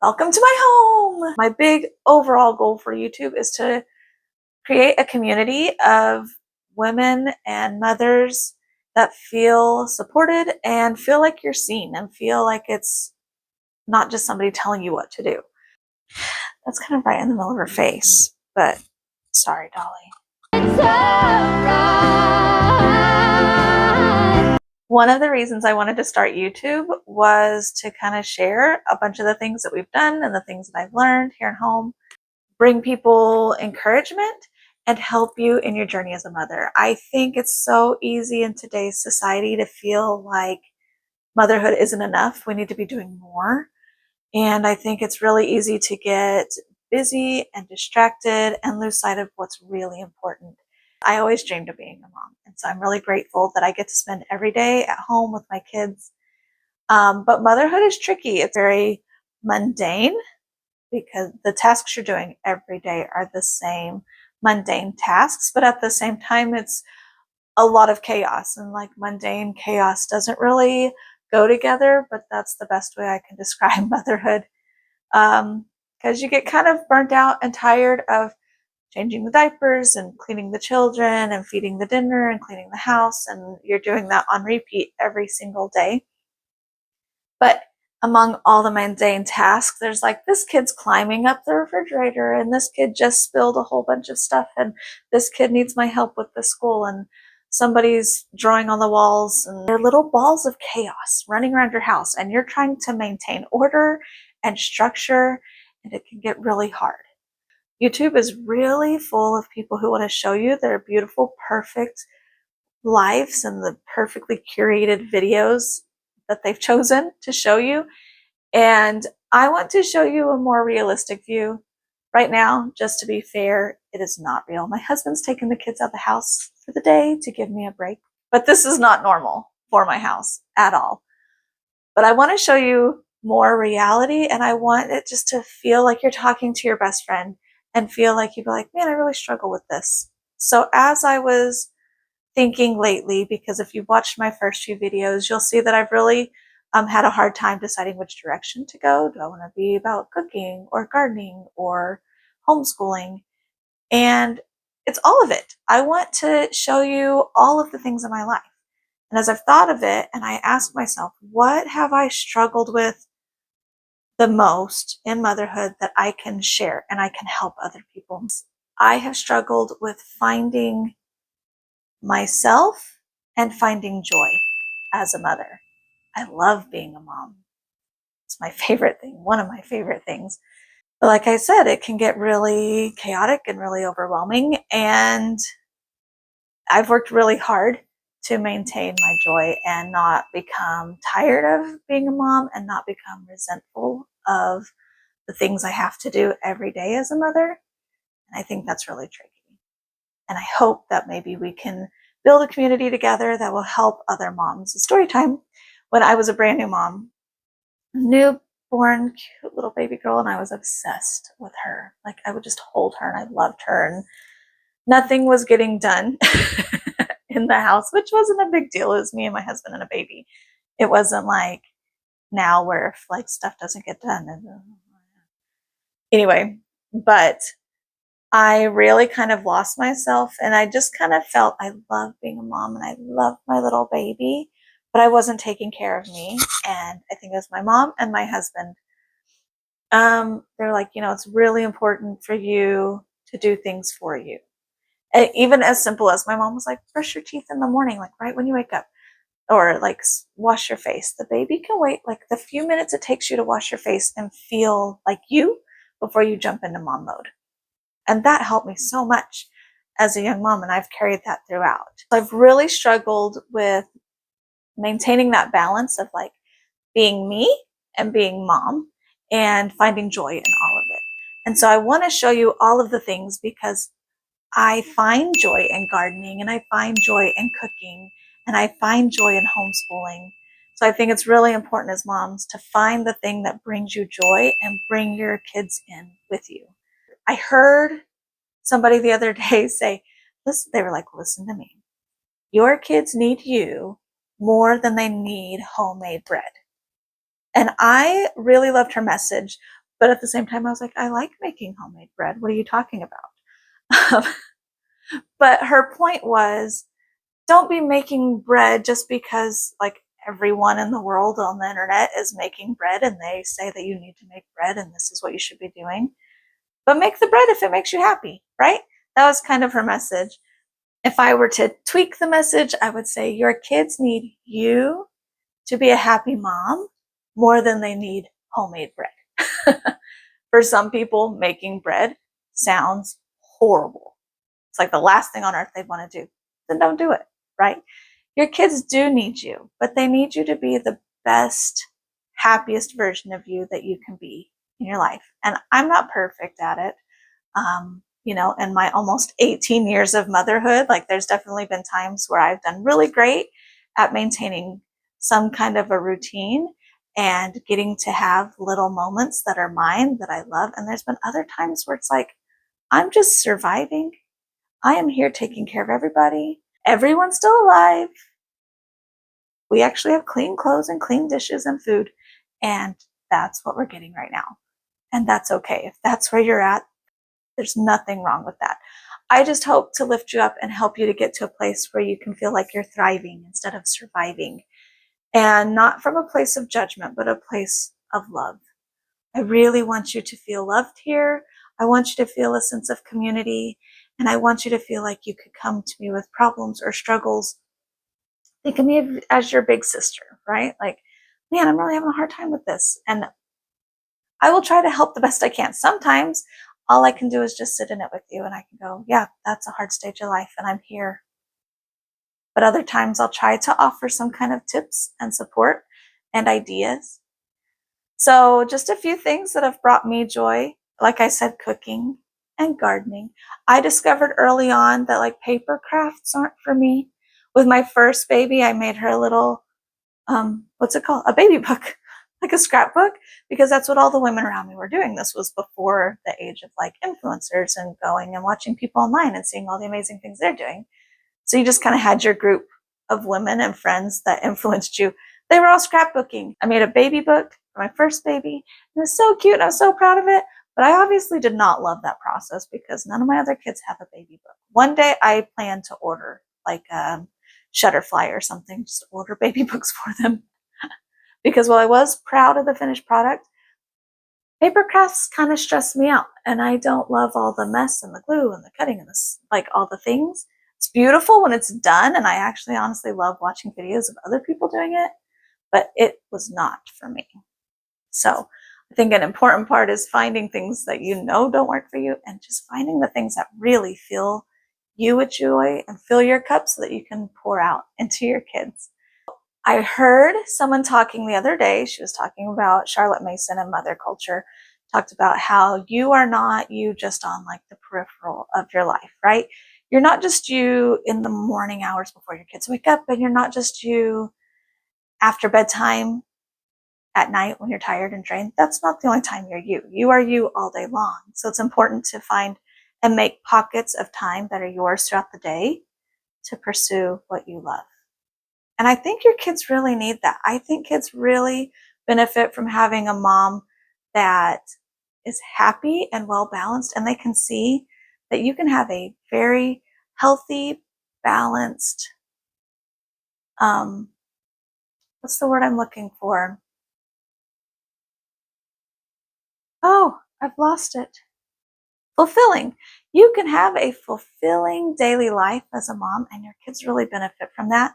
Welcome to my home. My big overall goal for YouTube is to create a community of women and mothers that feel supported and feel like you're seen and feel like it's not just somebody telling you what to do. That's kind of right in the middle of her face, but sorry, Dolly. It's alright. One of the reasons I wanted to start YouTube was to kind of share a bunch of the things that we've done and the things that I've learned here at home, bring people encouragement, and help you in your journey as a mother. I think it's so easy in today's society to feel like motherhood isn't enough. We need to be doing more. And I think it's really easy to get busy and distracted and lose sight of what's really important. I always dreamed of being a mom. And so I'm really grateful that I get to spend every day at home with my kids. But motherhood is tricky. It's very mundane because the tasks you're doing every day are the same mundane tasks. But at the same time, it's a lot of chaos. And like mundane chaos doesn't really go together, but that's the best way I can describe motherhood. Because you get kind of burnt out and tired of changing the diapers and cleaning the children and feeding the dinner and cleaning the house, and you're doing that on repeat every single day. But among all the mundane tasks, there's like this kid's climbing up the refrigerator, and this kid just spilled a whole bunch of stuff, and this kid needs my help with the school, and somebody's drawing on the walls, and they're little balls of chaos running around your house, and you're trying to maintain order and structure, and it can get really hard. YouTube is really full of people who want to show you their beautiful, perfect lives and the perfectly curated videos that they've chosen to show you. And I want to show you a more realistic view. Right now, just to be fair, it is not real. My husband's taking the kids out of the house for the day to give me a break, but this is not normal for my house at all. But I want to show you more reality, and I want it just to feel like you're talking to your best friend and feel like you'd be like, man, I really struggle with this. So as I was thinking lately, because if you've watched my first few videos, you'll see that I've really had a hard time deciding which direction to go. Do I want to be about cooking or gardening or homeschooling? And it's all of it. I want to show you all of the things in my life. And as I've thought of it, and I ask myself, what have I struggled with the most in motherhood that I can share and I can help other people? I have struggled with finding myself and finding joy as a mother. I love being a mom. It's my favorite thing, one of my favorite things. But like I said, it can get really chaotic and really overwhelming. And I've worked really hard to maintain my joy and not become tired of being a mom and not become resentful of the things I have to do every day as a mother. And I think that's really tricky. And I hope that maybe we can build a community together that will help other moms. Story time. When I was a brand new mom, newborn, cute little baby girl, and I was obsessed with her. Like I would just hold her and I loved her, and nothing was getting done in the house, which wasn't a big deal. It was me and my husband and a baby. It wasn't like now where if like stuff doesn't get done. Anyway, but I really kind of lost myself, and I just kind of felt I love being a mom and I love my little baby, but I wasn't taking care of me. And I think it was my mom and my husband. They're like, it's really important for you to do things for you. And even as simple as my mom was like, brush your teeth in the morning, like right when you wake up, or like wash your face. The baby can wait like the few minutes it takes you to wash your face and feel like you before you jump into mom mode. And that helped me so much as a young mom, and I've carried that throughout. So I've really struggled with maintaining that balance of like being me and being mom and finding joy in all of it. And so I want to show you all of the things because I find joy in gardening, and I find joy in cooking, and I find joy in homeschooling. So I think it's really important as moms to find the thing that brings you joy and bring your kids in with you. I heard somebody the other day say, listen, they were like, listen to me. Your kids need you more than they need homemade bread. And I really loved her message. But at the same time, I was like, I like making homemade bread. What are you talking about? But her point was, don't be making bread just because like everyone in the world on the internet is making bread and they say that you need to make bread and this is what you should be doing. But make the bread if it makes you happy, right? That was kind of her message. If I were to tweak the message, I would say your kids need you to be a happy mom more than they need homemade bread. For some people, making bread sounds horrible. It's like the last thing on earth they'd want to do. Then don't do it, right? Your kids do need you, but they need you to be the best, happiest version of you that you can be in your life. And I'm not perfect at it. In my almost 18 years of motherhood, like there's definitely been times where I've done really great at maintaining some kind of a routine and getting to have little moments that are mine that I love. And there's been other times where it's like, I'm just surviving. I am here taking care of everybody. Everyone's still alive. We actually have clean clothes and clean dishes and food. And that's what we're getting right now. And that's okay. If that's where you're at, there's nothing wrong with that. I just hope to lift you up and help you to get to a place where you can feel like you're thriving instead of surviving. And not from a place of judgment, but a place of love. I really want you to feel loved here. I want you to feel a sense of community. And I want you to feel like you could come to me with problems or struggles. Think of me as your big sister, right? Like, man, I'm really having a hard time with this. And I will try to help the best I can. Sometimes all I can do is just sit in it with you and I can go, yeah, that's a hard stage of life and I'm here. But other times I'll try to offer some kind of tips and support and ideas. So just a few things that have brought me joy. Like I said, cooking and gardening. I discovered early on that like paper crafts aren't for me. With my first baby, I made her a little, what's it called? A baby book, like a scrapbook, because that's what all the women around me were doing. This was before the age of like influencers and going and watching people online and seeing all the amazing things they're doing. So you just kind of had your group of women and friends that influenced you. They were all scrapbooking. I made a baby book for my first baby. It was so cute and I was so proud of it. But I obviously did not love that process because none of my other kids have a baby book. One day I plan to order like Shutterfly or something, just order baby books for them. Because while I was proud of the finished product, paper crafts kind of stress me out. And I don't love all the mess and the glue and the cutting and this, like all the things. It's beautiful when it's done. And I actually honestly love watching videos of other people doing it, but it was not for me. So I think an important part is finding things that you know don't work for you and just finding the things that really fill you with joy and fill your cup so that you can pour out into your kids. I heard someone talking the other day. She was talking about Charlotte Mason and mother culture, talked about how you are not you just on like the peripheral of your life, right? You're not just you in the morning hours before your kids wake up, and you're not just you after bedtime at night when you're tired and drained. That's not the only time you're you. You are you all day long. So it's important to find and make pockets of time that are yours throughout the day to pursue what you love. And I think your kids really need that. I think kids really benefit from having a mom that is happy and well balanced, and they can see that you can have a very healthy, balanced, what's the word I'm looking for? Oh, I've lost it. Fulfilling. You can have a fulfilling daily life as a mom, and your kids really benefit from that.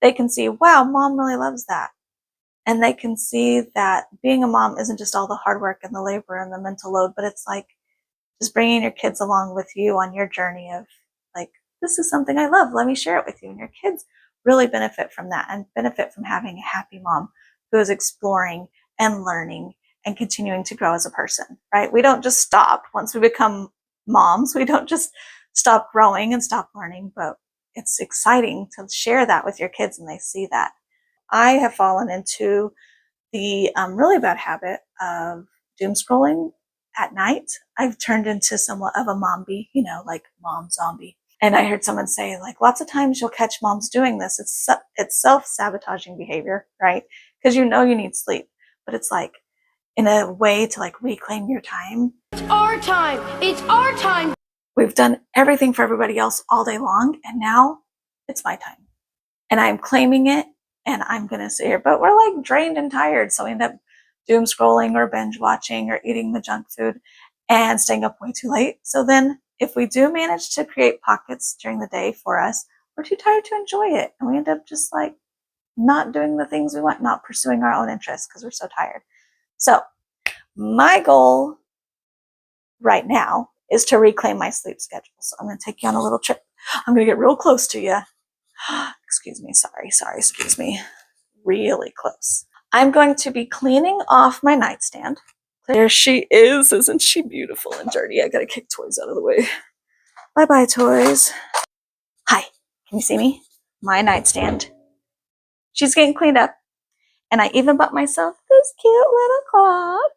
They can see, wow, mom really loves that. And they can see that being a mom isn't just all the hard work and the labor and the mental load, but it's like just bringing your kids along with you on your journey of like, this is something I love. Let me share it with you. And your kids really benefit from that and benefit from having a happy mom who is exploring and learning and continuing to grow as a person, right? We don't just stop once we become moms. We don't just stop growing and stop learning, but it's exciting to share that with your kids and they see that. I have fallen into the really bad habit of doom scrolling at night. I've turned into somewhat of a mombie, like mom zombie. And I heard someone say, like, lots of times you'll catch moms doing this. It's self-sabotaging behavior, right? Because you know you need sleep. but it's like in a way to like reclaim your time. It's our time. It's our time. We've done everything for everybody else all day long, and now it's my time. And I'm claiming it, and I'm going to sit here. But we're like drained and tired, so we end up doom scrolling or binge watching or eating the junk food and staying up way too late. So then if we do manage to create pockets during the day for us, we're too tired to enjoy it. And we end up just like not doing the things we want, not pursuing our own interests because we're so tired. So my goal right now is to reclaim my sleep schedule. So I'm going to take you on a little trip. I'm going to get real close to you. Excuse me. Sorry. Excuse me. Really close. I'm going to be cleaning off my nightstand. There she is. Isn't she beautiful and dirty? I got to kick toys out of the way. Bye-bye, toys. Hi. Can you see me? My nightstand. She's getting cleaned up. And I even bought myself this cute little clock.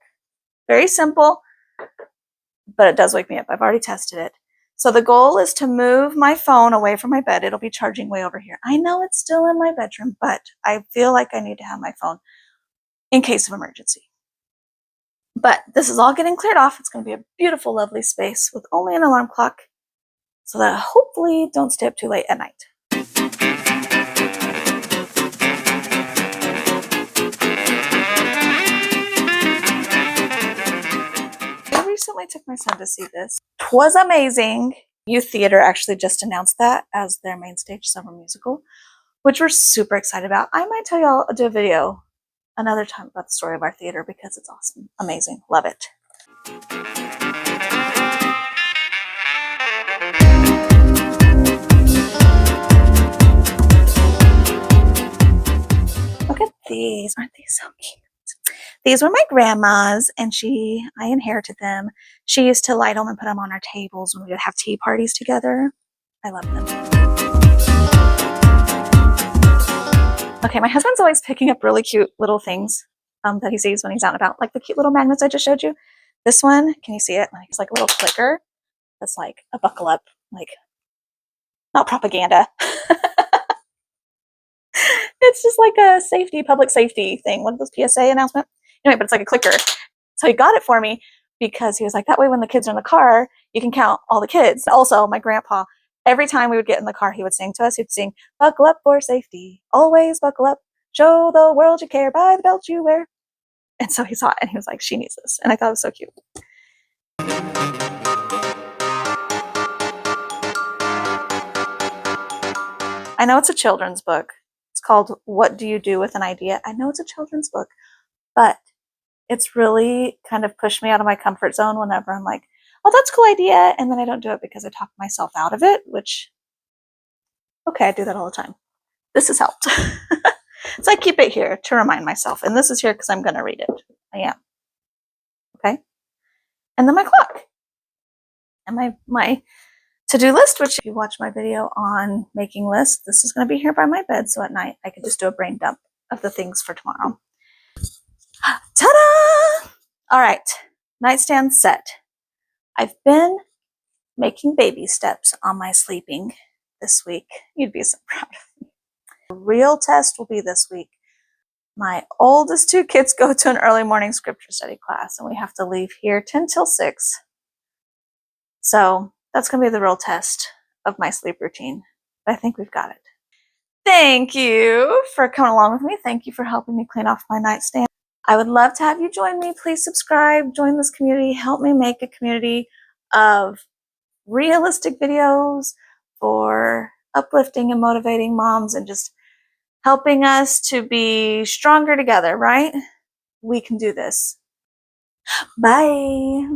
Very simple, but it does wake me up. I've already tested it. So the goal is to move my phone away from my bed. It'll be charging way over here. I know it's still in my bedroom, but I feel like I need to have my phone in case of emergency. But this is all getting cleared off. It's going to be a beautiful, lovely space with only an alarm clock so that I hopefully don't stay up too late at night. I recently took my son to see this. 'Twas amazing. Youth Theater actually just announced that as their main stage summer musical, which we're super excited about. I might tell y'all, do a video another time about the story of our theater because it's awesome, amazing, love it. Look at these, aren't these so cute? These were my grandma's, and I inherited them. She used to light them and put them on our tables when we would have tea parties together. I love them. Okay, my husband's always picking up really cute little things that he sees when he's out and about, like the cute little magnets I just showed you. This one, can you see it? It's like a little clicker that's like a buckle up, like not propaganda. It's just like a public safety thing, one of those PSA announcement. Anyway, but it's like a clicker. So he got it for me because he was like, that way when the kids are in the car, you can count all the kids. Also, my grandpa, every time we would get in the car, he would sing to us. He'd sing, buckle up for safety, always buckle up, show the world you care by the belt you wear. And so he saw it and he was like, she needs this. And I thought it was so cute. I know it's a children's book. It's called What Do You Do with an Idea? I know it's a children's book, but it's really kind of pushed me out of my comfort zone whenever I'm like, oh, that's a cool idea. And then I don't do it because I talk myself out of it, which, okay, I do that all the time. This has helped. So I keep it here to remind myself. And this is here because I'm going to read it. I am. Okay. And then my clock. And my to-do list, which if you watch my video on making lists, this is going to be here by my bed. So at night, I can just do a brain dump of the things for tomorrow. Ta-da! All right, nightstand set. I've been making baby steps on my sleeping this week. You'd be so proud of me. The real test will be this week. My oldest two kids go to an early morning scripture study class, and we have to leave here 10 till 6. So that's going to be the real test of my sleep routine. But I think we've got it. Thank you for coming along with me. Thank you for helping me clean off my nightstand. I would love to have you join me. Please subscribe, join this community, help me make a community of realistic videos for uplifting and motivating moms and just helping us to be stronger together, right? We can do this. Bye.